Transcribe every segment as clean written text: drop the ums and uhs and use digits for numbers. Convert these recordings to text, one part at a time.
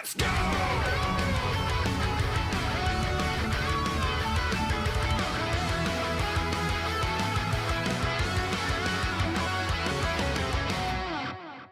Let's go!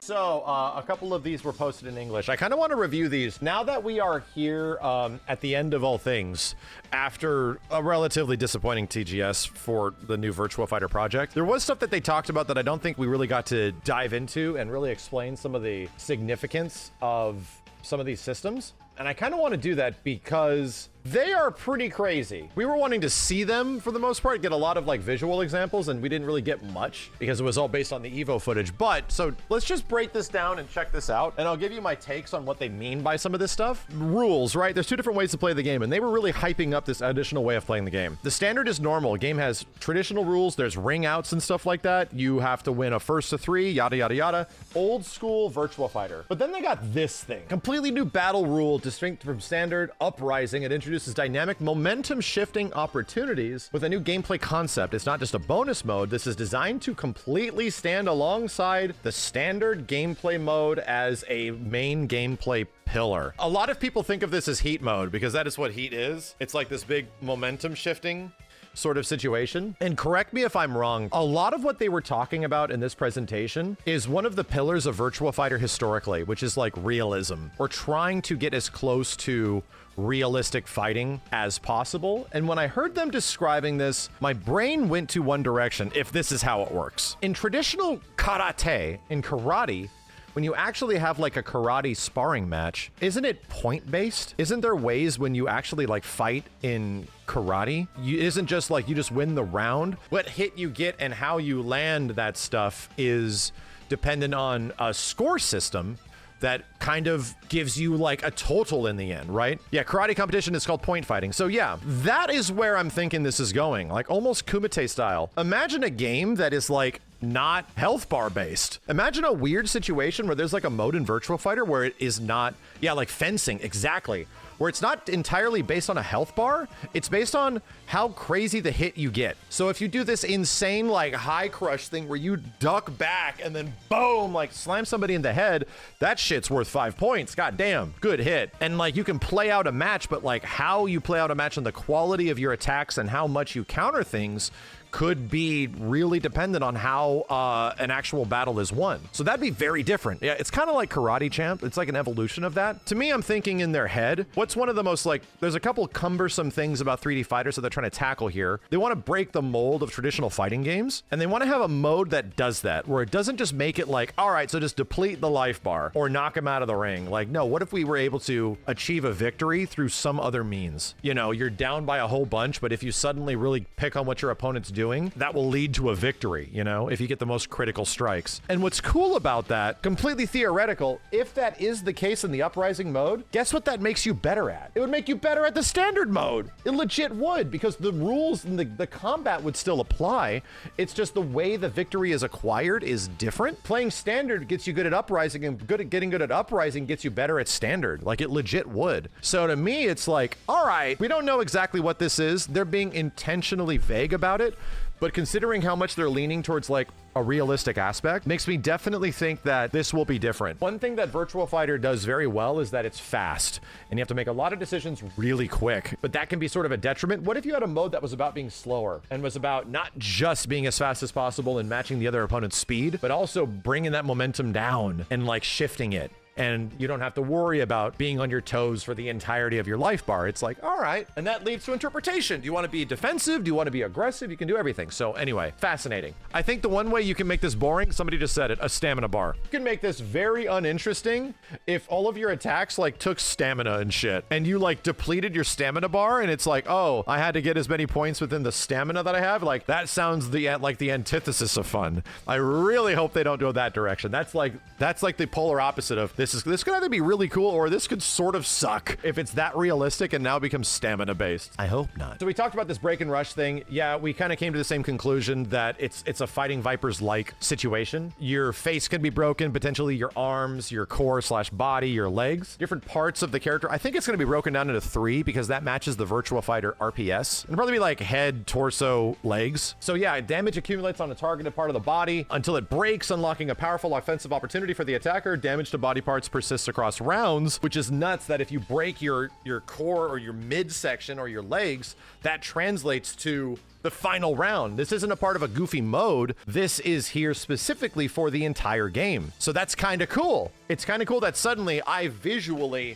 So, a couple of these were posted in English. I kind of want to review these. Now that we are here at the end of all things, after a relatively disappointing TGS for the new Virtua Fighter project, there was stuff that they talked about that I don't think we really got to dive into and really explain some of the significance of some of these systems. And I kind of want to do that because they are pretty crazy. We were wanting to see them for the most part, get a lot of like visual examples, and we didn't really get much because it was all based on the Evo footage. But so let's just break this down and check this out. And I'll give you my takes on what they mean by some of this stuff. Rules, right? There's two different ways to play the game, and they were really hyping up this additional way of playing the game. The standard is normal. The game has traditional rules. There's ring outs and stuff like that. You have to win a first to three, yada, yada, yada. Old school Virtua Fighter. But then they got this thing. Completely new battle rule, distinct from standard, uprising. It introduces dynamic momentum shifting opportunities with a new gameplay concept. It's not just a bonus mode. This is designed to completely stand alongside the standard gameplay mode as a main gameplay pillar. A lot of people think of this as heat mode because that is what heat is. It's like this big momentum shifting sort of situation. And correct me if I'm wrong, a lot of what they were talking about in this presentation is one of the pillars of Virtua Fighter historically, which is like realism. We're trying to get as close to realistic fighting as possible. And when I heard them describing this, my brain went to one direction, if this is how it works. In traditional karate, in karate, when you actually have like a karate sparring match, isn't it point-based? Isn't there ways when you actually like fight in karate? Isn't just like you just win the round? What hit you get and how you land that stuff is dependent on a score system that kind of gives you like a total in the end, right? Yeah, karate competition is called point fighting. So yeah, that is where I'm thinking this is going, like almost Kumite style. Imagine a game that is like not health bar based. Imagine a weird situation where there's like a mode in Virtua Fighter where it is not, yeah, like fencing, exactly. Where it's not entirely based on a health bar, it's based on how crazy the hit you get. So if you do this insane like high crush thing where you duck back and then boom, like slam somebody in the head, that shit's worth 5 points. God damn, good hit. And like you can play out a match, but like how you play out a match and the quality of your attacks and how much you counter things could be really dependent on how an actual battle is won. So that'd be very different. Yeah, it's kind of like Karate Champ. It's like an evolution of that. To me, I'm thinking in their head, what's one of the most like, there's a couple cumbersome things about 3D fighters that they're trying to tackle here. They want to break the mold of traditional fighting games, and they want to have a mode that does that, where it doesn't just make it like, all right, so just deplete the life bar or knock him out of the ring. Like, no, what if we were able to achieve a victory through some other means? You know, you're down by a whole bunch, but if you suddenly really pick on what your opponent's doing, that will lead to a victory, you know, if you get the most critical strikes. And what's cool about that, completely theoretical, if that is the case in the uprising mode, guess what that makes you better at? It would make you better at the standard mode. It legit would, because the rules and the combat would still apply. It's just the way the victory is acquired is different. Playing standard gets you good at uprising, and getting good at uprising gets you better at standard. Like, it legit would. So to me, it's like, all right, we don't know exactly what this is. They're being intentionally vague about it. But considering how much they're leaning towards like a realistic aspect, makes me definitely think that this will be different. One thing that Virtua Fighter does very well is that it's fast, and you have to make a lot of decisions really quick, but that can be sort of a detriment. What if you had a mode that was about being slower and was about not just being as fast as possible and matching the other opponent's speed, but also bringing that momentum down and like shifting it? And you don't have to worry about being on your toes for the entirety of your life bar. It's like, all right. And that leads to interpretation. Do you want to be defensive? Do you want to be aggressive? You can do everything. So anyway, fascinating. I think the one way you can make this boring, somebody just said it, a stamina bar. You can make this very uninteresting if all of your attacks like took stamina and shit, and you like depleted your stamina bar, and it's like, oh, I had to get as many points within the stamina that I have. Like, that sounds like the antithesis of fun. I really hope they don't go that direction. That's like the polar opposite of this could either be really cool or this could sort of suck if it's that realistic and now becomes stamina based. I hope not. So we talked about this break and rush thing. Yeah, we kind of came to the same conclusion that it's a Fighting Vipers-like situation. Your face can be broken, potentially your arms, your core/body, your legs, different parts of the character. I think it's going to be broken down into 3 because that matches the Virtua Fighter RPS. It'll probably be like head, torso, legs. So yeah, damage accumulates on a targeted part of the body until it breaks, unlocking a powerful offensive opportunity for the attacker. Damage to body parts parts persists across rounds, which is nuts that if you break your core or your midsection or your legs, that translates to the final round. This isn't a part of a goofy mode. This is here specifically for the entire game. So that's kind of cool. It's kind of cool that suddenly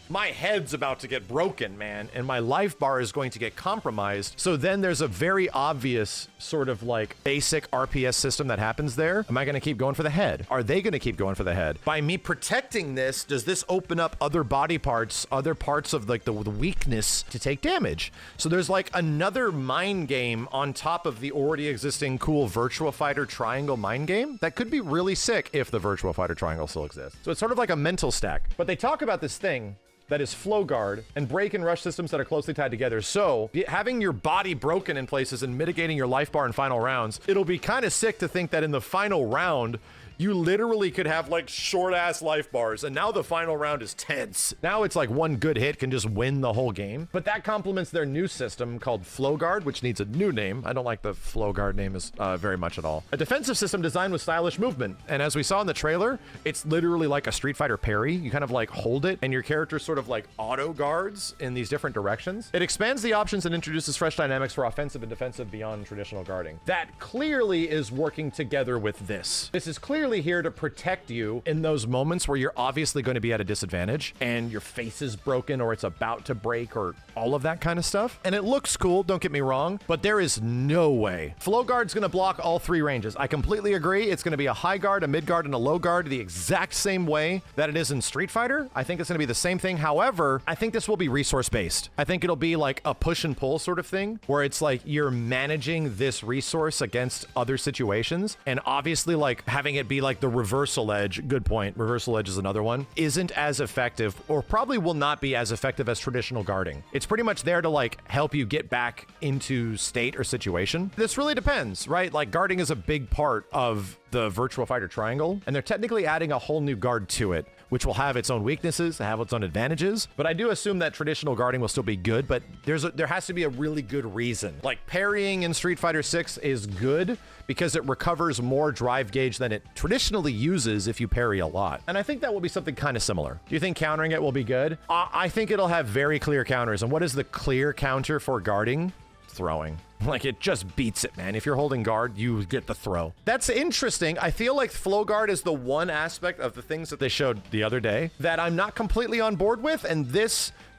my head's about to get broken, man, and my life bar is going to get compromised. So then there's a very obvious sort of like basic RPS system that happens there. Am I going to keep going for the head? Are they going to keep going for the head? By me protecting this, does this open up other body parts, other parts of like the weakness to take damage? So there's like another mind game on top of the already existing cool Virtua Fighter triangle mind game that could be really sick if the Virtua Fighter triangle still exists. So it's sort of like a mental stack. But they talk about this thing that is flow guard and break and rush systems that are closely tied together. So having your body broken in places and mitigating your life bar in final rounds, it'll be kind of sick to think that in the final round, you literally could have like short ass life bars, and now the final round is tense. Now it's like one good hit can just win the whole game. But that complements their new system called Flow Guard, which needs a new name. I don't like the Flow Guard name very much at all. A defensive system designed with stylish movement. And as we saw in the trailer, it's literally like a Street Fighter parry. You kind of like hold it and your character sort of like auto guards in these different directions. It expands the options and introduces fresh dynamics for offensive and defensive beyond traditional guarding. That clearly is working together with this. This is clearly here to protect you in those moments where you're obviously going to be at a disadvantage and your face is broken or it's about to break or all of that kind of stuff. And it looks cool, don't get me wrong, but there is no way. Flow Guard's going to block all three ranges. I completely agree. It's going to be a high guard, a mid guard, and a low guard the exact same way that it is in Street Fighter. I think it's going to be the same thing. However, I think this will be resource based. I think it'll be like a push and pull sort of thing where it's like you're managing this resource against other situations. And obviously like having it be like the reversal edge, good point, reversal edge is another one, isn't as effective or probably will not be as effective as traditional guarding. It's pretty much there to like help you get back into state or situation. This really depends, right? Like guarding is a big part of the Virtua Fighter triangle, and they're technically adding a whole new guard to it, which will have its own weaknesses, have its own advantages. But I do assume that traditional guarding will still be good, but there has to be a really good reason. Like parrying in Street Fighter 6 is good because it recovers more drive gauge than it traditionally uses if you parry a lot. And I think that will be something kind of similar. Do you think countering it will be good? I think it'll have very clear counters. And what is the clear counter for guarding? Throwing. Like it just beats it, man. If you're holding guard, you get the throw. That's interesting. I feel like flow guard is the one aspect of the things that they showed the other day that I'm not completely on board with. And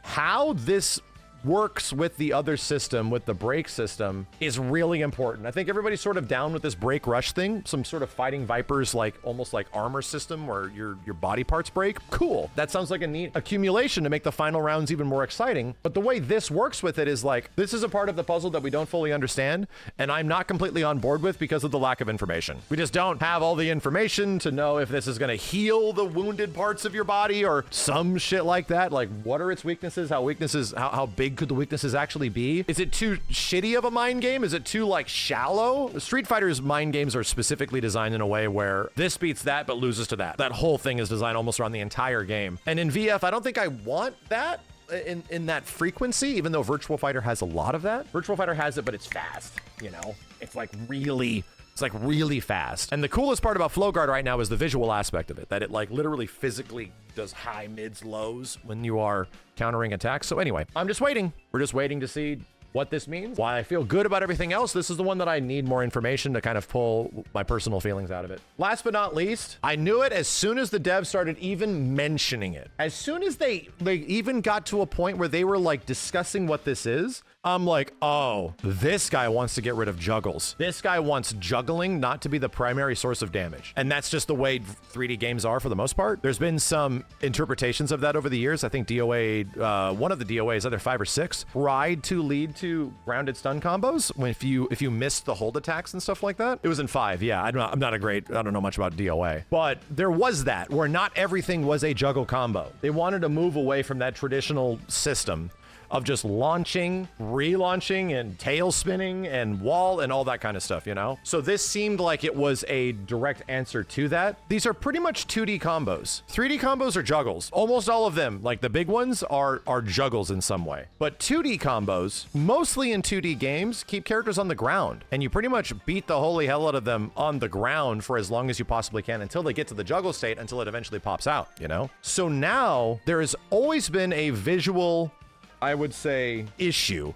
how this works with the other system, with the break system, is really important. I think everybody's sort of down with this break rush thing, some sort of fighting Vipers, like almost like armor system where your body parts break. Cool. That sounds like a neat accumulation to make the final rounds even more exciting. But the way this works with it is like, this is a part of the puzzle that we don't fully understand, and I'm not completely on board with because of the lack of information. We just don't have all the information to know if this is going to heal the wounded parts of your body or some shit like that. Like, what are its weaknesses? How big could the weaknesses actually be? Is it too shitty of a mind game? Is it too like shallow? Street Fighter's mind games are specifically designed in a way where this beats that but loses to that. That whole thing is designed almost around the entire game. And in VF, I don't think I want that in that frequency, even though Virtua Fighter has a lot of that. Virtua Fighter has it, but it's fast, you know? It's like really fast. And the coolest part about Flow Guard right now is the visual aspect of it, that it like literally physically does high, mids, lows when you are countering attacks. So anyway, I'm just waiting. We're just waiting to see what this means. While I feel good about everything else, this is the one that I need more information to kind of pull my personal feelings out of it. Last but not least, I knew it as soon as the devs started even mentioning it. As soon as they even got to a point where they were like discussing what this is, I'm like, oh, this guy wants to get rid of juggles. This guy wants juggling not to be the primary source of damage. And that's just the way 3D games are for the most part. There's been some interpretations of that over the years. I think DOA, one of the DOAs, either 5 or 6, tried to lead to grounded stun combos when if you missed the hold attacks and stuff like that. It was in 5, yeah. I don't know much about DOA. But there was that, where not everything was a juggle combo. They wanted to move away from that traditional system of just launching, relaunching, and tail spinning and wall and all that kind of stuff, you know? So this seemed like it was a direct answer to that. These are pretty much 2D combos. 3D combos are juggles. Almost all of them, like the big ones, are juggles in some way. But 2D combos, mostly in 2D games, keep characters on the ground. And you pretty much beat the holy hell out of them on the ground for as long as you possibly can until they get to the juggle state, until it eventually pops out, you know? So now there has always been a visual, I would say, issue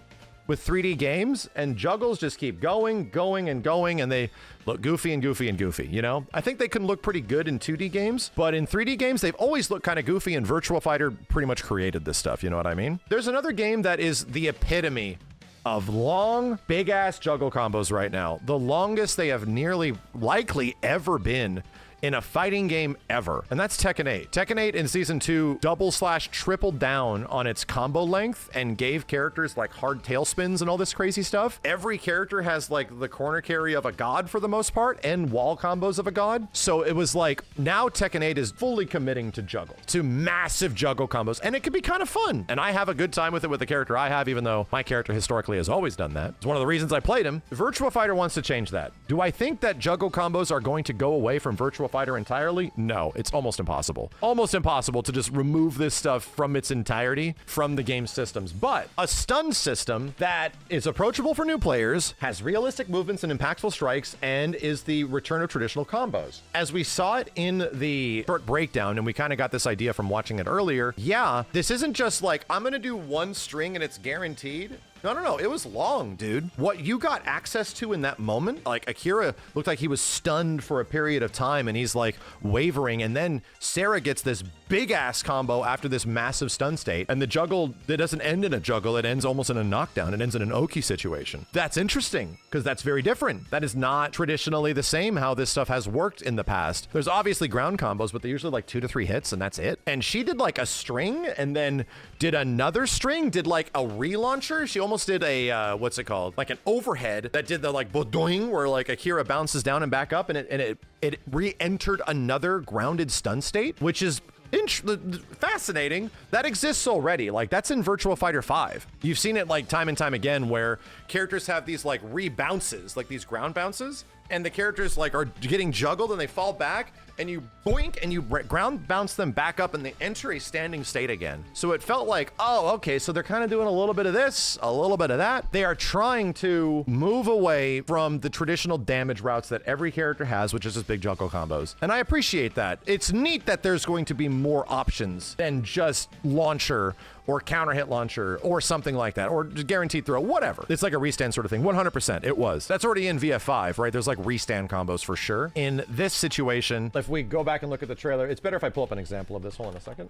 with 3D games, and juggles just keep going, and they look goofy and goofy and goofy, you know? I think they can look pretty good in 2D games, but in 3D games, they've always looked kind of goofy, and Virtua Fighter pretty much created this stuff, you know what I mean? There's another game that is the epitome of long, big-ass juggle combos right now. The longest they have nearly likely ever been in a fighting game ever, and that's Tekken 8. Tekken 8 in Season 2 tripled down on its combo length and gave characters like hard tail spins and all this crazy stuff. Every character has like the corner carry of a god for the most part and wall combos of a god. So it was like, now Tekken 8 is fully committing to juggle, to massive juggle combos, and it can be kind of fun. And I have a good time with it with the character I have, even though my character historically has always done that. It's one of the reasons I played him. Virtua Fighter wants to change that. Do I think that juggle combos are going to go away from Virtua Fighter entirely? No, it's almost impossible. Almost impossible to just remove this stuff from its entirety from the game systems. But a stun system that is approachable for new players, has realistic movements and impactful strikes, and is the return of traditional combos. As we saw it in the short breakdown, and we kind of got this idea from watching it earlier, yeah, this isn't just like, I'm gonna do one string and it's guaranteed. No, it was long, dude. What you got access to in that moment, like Akira looked like he was stunned for a period of time and he's like wavering, and then Sarah gets this big ass combo after this massive stun state, and the juggle, it doesn't end in a juggle, it ends almost in a knockdown. It ends in an Oki situation. That's interesting because that's very different. That is not traditionally the same how this stuff has worked in the past. There's obviously ground combos, but they're usually like 2 to 3 hits and that's it. And she did like a string and then did another string, did like a relauncher. She almost did a what's it called, like an overhead that did the like bodoing, where like Akira bounces down and back up, and it re-entered another grounded stun state, which is fascinating. That exists already. Like, that's in Virtua Fighter 5. You've seen it like time and time again where characters have these like rebounces, like these ground bounces, and the characters like are getting juggled and they fall back, and you boink and you ground bounce them back up and they enter a standing state again. So it felt like, oh, okay, so they're kind of doing a little bit of this, a little bit of that. They are trying to move away from the traditional damage routes that every character has, which is just big juggle combos. And I appreciate that. It's neat that there's going to be more options than just launcher or counter hit launcher or something like that, or just guaranteed throw, whatever. It's like a restand sort of thing. 100% it was. That's already in VF5, right? There's like restand combos for sure. In this situation, if we go back and look at the trailer, it's better if I pull up an example of this. Hold on a second.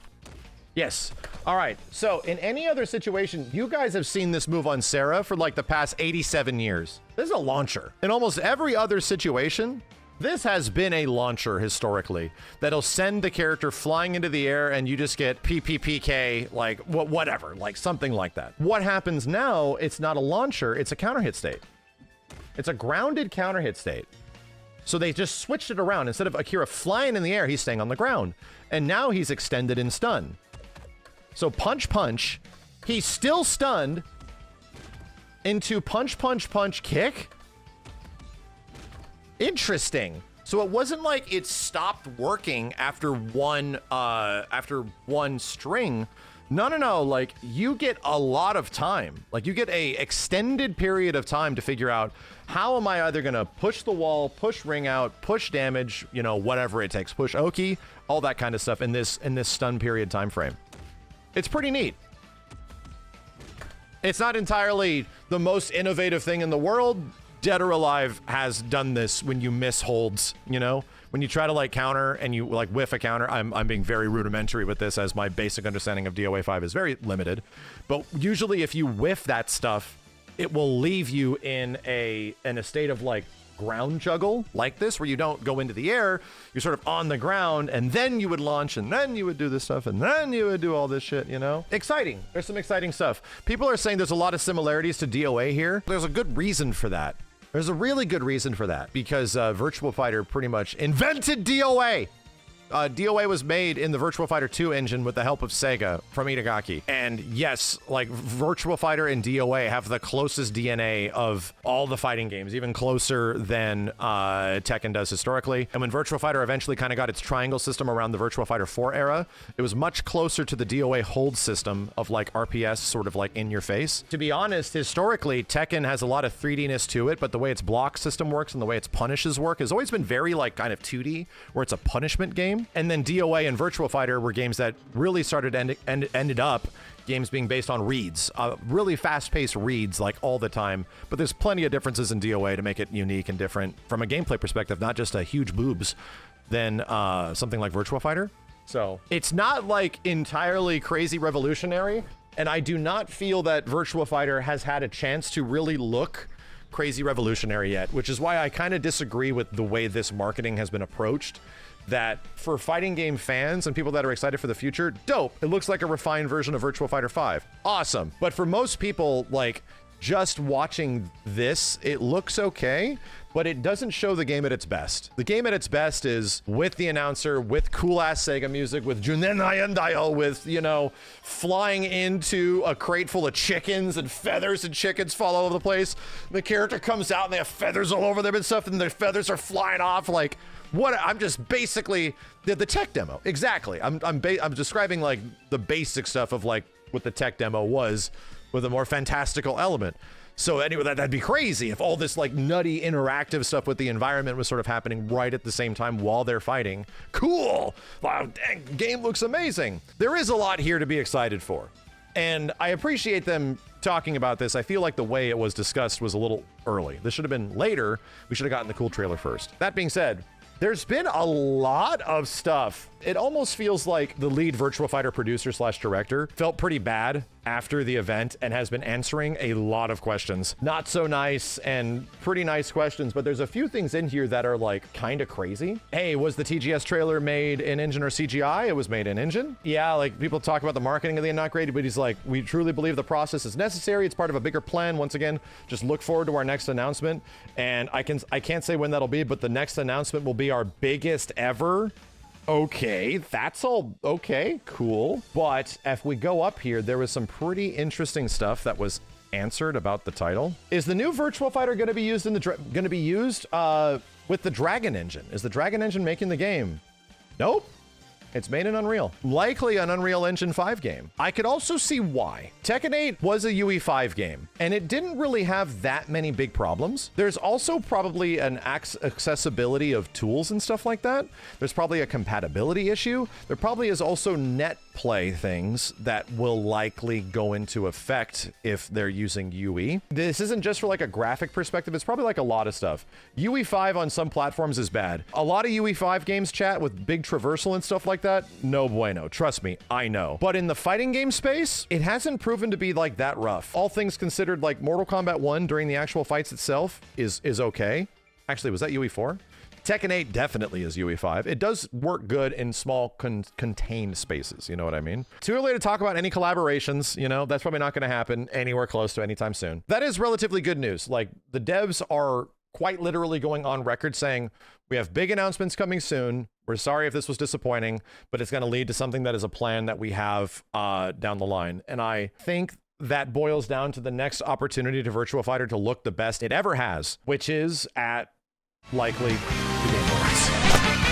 Yes. All right. So in any other situation, you guys have seen this move on Sarah for like the past 87 years. This is a launcher. In almost every other situation, this has been a launcher historically that'll send the character flying into the air and you just get PPPK, like whatever, like something like that. What happens now, it's not a launcher, it's a counter hit state. It's a grounded counter hit state. So they just switched it around. Instead of Akira flying in the air, he's staying on the ground. And now he's extended in stun. So punch, punch, he's still stunned into punch, punch, punch, kick. Interesting. So it wasn't like it stopped working after one string. No. Like, you get a lot of time. Like, you get a extended period of time to figure out, how am I either gonna push the wall, push ring out, push damage, you know, whatever it takes, push Oki, all that kind of stuff in this stun period time frame. It's pretty neat. It's not entirely the most innovative thing in the world. Dead or Alive has done this when you miss holds, you know? When you try to like counter and you like whiff a counter. I'm being very rudimentary with this, as my basic understanding of DOA 5 is very limited. But usually if you whiff that stuff, it will leave you in a state of like ground juggle like this, where you don't go into the air, you're sort of on the ground, and then you would launch, and then you would do this stuff, and then you would do all this shit, you know? Exciting. There's some exciting stuff. People are saying there's a lot of similarities to DOA here. There's a good reason for that. There's a really good reason for that, because Virtua Fighter pretty much invented DOA. DOA was made in the Virtua Fighter 2 engine with the help of Sega from Itagaki. And yes, like Virtua Fighter and DOA have the closest DNA of all the fighting games, even closer than Tekken does historically. And when Virtua Fighter eventually kind of got its triangle system around the Virtua Fighter 4 era, it was much closer to the DOA hold system of like RPS, sort of like in your face. To be honest, historically, Tekken has a lot of 3D-ness to it, but the way its block system works and the way its punishes work has always been very like kind of 2D, where it's a punishment game. And then DOA and Virtua Fighter were games that really started ended up games being based on reads, really fast-paced reads like all the time. But there's plenty of differences in DOA to make it unique and different from a gameplay perspective, not just a huge boobs than something like Virtua Fighter. So it's not like entirely crazy revolutionary, and I do not feel that Virtua Fighter has had a chance to really look crazy revolutionary yet, which is why I kind of disagree with the way this marketing has been approached. That for fighting game fans and people that are excited for the future, dope. It looks like a refined version of Virtua Fighter 5. Awesome. But for most people, like, just watching this, it looks okay, but it doesn't show the game at its best. The game at its best is with the announcer, with cool-ass Sega music, with Junen Hyundai, with, you know, flying into a crate full of chickens and feathers and chickens fall all over the place. The character comes out and they have feathers all over them and stuff, and their feathers are flying off. Like, what? I'm just basically the tech demo. Exactly. I'm describing like the basic stuff of like what the tech demo was with a more fantastical element. So anyway, that'd be crazy if all this like nutty interactive stuff with the environment was sort of happening right at the same time while they're fighting. Cool. Wow, dang, game looks amazing. There is a lot here to be excited for. And I appreciate them talking about this. I feel like the way it was discussed was a little early. This should have been later. We should have gotten the cool trailer first. That being said, there's been a lot of stuff. It almost feels like the lead Virtua Fighter producer slash director felt pretty bad after the event and has been answering a lot of questions. Not so nice and pretty nice questions, but there's a few things in here that are like kind of crazy. Hey, was the TGS trailer made in engine or CGI? It was made in engine. Yeah, like people talk about the marketing of the not great, but he's like, we truly believe the process is necessary. It's part of a bigger plan. Once again, just look forward to our next announcement. And I can't say when that'll be, but the next announcement will be our biggest ever. Okay, that's all okay, cool. But if we go up here, there was some pretty interesting stuff that was answered about the title. Is the new Virtua Fighter going to be used in the with the Dragon Engine? Is the Dragon Engine making the game? Nope. It's made in Unreal. Likely an Unreal Engine 5 game. I could also see why. Tekken 8 was a UE5 game, and it didn't really have that many big problems. There's also probably an accessibility of tools and stuff like that. There's probably a compatibility issue. There probably is also net play things that will likely go into effect if they're using UE. This isn't just for like a graphic perspective. It's probably like a lot of stuff. UE5 on some platforms is bad. A lot of UE5 games, chat, with big traversal and stuff like that, no bueno. Trust me, I know. But in the fighting game space, it hasn't proven to be like that rough. All things considered, like Mortal Kombat 1 during the actual fights itself is okay. Actually, was that UE4? Tekken 8 definitely is UE5. It does work good in small contained spaces, you know what I mean? Too early to talk about any collaborations, you know, that's probably not going to happen anywhere close to anytime soon. That is relatively good news. Like, the devs are quite literally going on record saying, we have big announcements coming soon. We're sorry if this was disappointing, but it's going to lead to something that is a plan that we have down the line. And I think that boils down to the next opportunity to Virtua Fighter to look the best it ever has, which is at likely the Game Awards.